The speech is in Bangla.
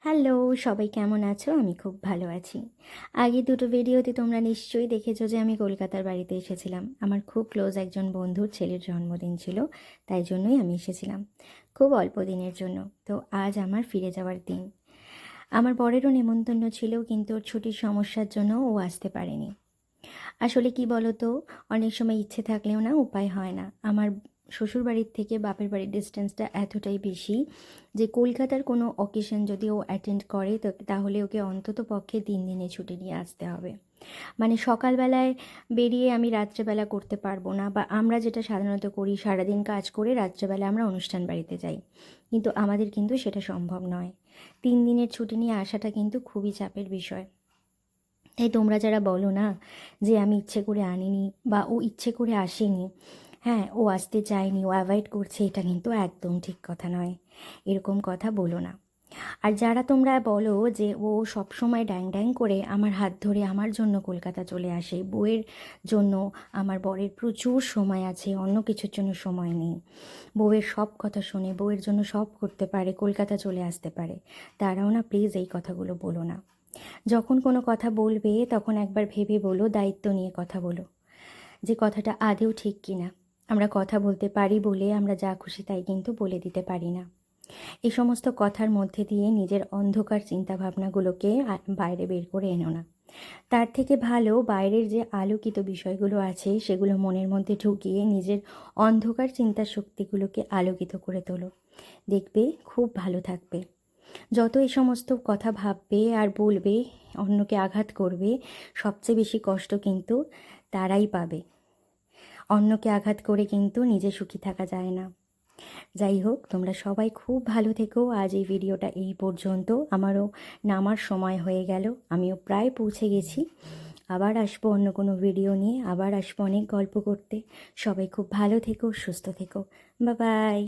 হ্যালো, সবাই কেমন আছো? আমি খুব ভালো আছি। আগে দুটো ভিডিওতে তোমরা নিশ্চয়ই দেখেছো যে আমি কলকাতার বাড়িতে এসেছিলাম। আমার খুব ক্লোজ একজন বন্ধুর ছেলের জন্মদিন ছিল, তাই জন্যই আমি এসেছিলাম। খুব অল্প দিনের জন্য। তো আজ আমার ফিরে যাওয়ার দিন। আমার বরেরও নেমন্তন্ন ছিল, কিন্তু ওর ছুটির সমস্যার জন্য ও আসতে পারেনি। আসলে কি বলো তো, অনেক সময় ইচ্ছে থাকলেও না উপায় হয় না। আমার শ্বশুরবাড়ির থেকে বাপের বাড়ির ডিস্টেন্সটা এতটাই বেশি যে কলকাতার কোনো অকেশন যদি ও অ্যাটেন্ড করে তো তাহলে ওকে অন্তত পক্ষে 3 দিনে ছুটি নিয়ে আসতে হবে। মানে সকালবেলায় বেরিয়ে আমি রাত্রেবেলা করতে পারবো না, বা আমরা যেটা সাধারণত করি সারাদিন কাজ করে রাত্রেবেলা আমরা অনুষ্ঠান বাড়িতে যাই, কিন্তু আমাদের কিন্তু সেটা সম্ভব নয়। 3 দিনের ছুটি নিয়ে আসাটা কিন্তু খুবই চাপের বিষয়। তাই তোমরা যারা বলো না যে আমি ইচ্ছে করে আনিনি বা ও ইচ্ছে করে আসেনি, হ্যাঁ ও আসতে চায়নি, ও অ্যাভয়েড করছে, এটা কিন্তু একদম ঠিক কথা নয়। এরকম কথা বলো না। আর যারা তোমরা বলো যে ও সব সময় ড্যাং ড্যাং করে আমার হাত ধরে আমার জন্য কলকাতা চলে আসে, বউয়ের জন্য, আমার বরের প্রচুর সময় আছে, অন্য কিছুর জন্য সময় নেই, বউয়ের সব কথা শুনে বউয়ের জন্য সব করতে পারে, কলকাতা চলে আসতে পারে, তারাও না প্লিজ এই কথাগুলো বলো না। যখন কোনো কথা বলবে তখন একবার ভেবে বলো, দায়িত্ব নিয়ে কথা বলো, যে কথাটা আদৌ ঠিক কিনা। আমরা কথা বলতে পারি বলে আমরা যা খুশি তাই কিন্তু বলে দিতে পারি না। এই সমস্ত কথার মধ্যে দিয়ে নিজের অন্ধকার চিন্তাভাবনাগুলোকে বাইরে বের করে এনো না। তার থেকে ভালো বাইরের যে আলোকিত বিষয়গুলো আছে সেগুলো মনের মধ্যে ঢুকিয়ে নিজের অন্ধকার চিন্তার শক্তিগুলোকে আলোকিত করে তোলো। দেখবে খুব ভালো থাকবে। যত এই সমস্ত কথা ভাববে আর বলবে, অন্যকে আঘাত করবে, সবচেয়ে বেশি কষ্ট কিন্তু তারাই পাবে। অন্যকে আঘাত করে কিন্তু নিজে সুখী থাকা যায় না। যাই হোক, তোমরা সবাই খুব ভালো থেকো। আজ এই ভিডিওটা এই পর্যন্ত। আমারও নামার সময় হয়ে গেল, আমিও প্রায় পৌঁছে গেছি। আবার আসবো অন্য কোনো ভিডিও নিয়ে, আবার আসবো অনেক গল্প করতে। সবাই খুব ভালো থেকো, সুস্থ থেকো। Bye bye.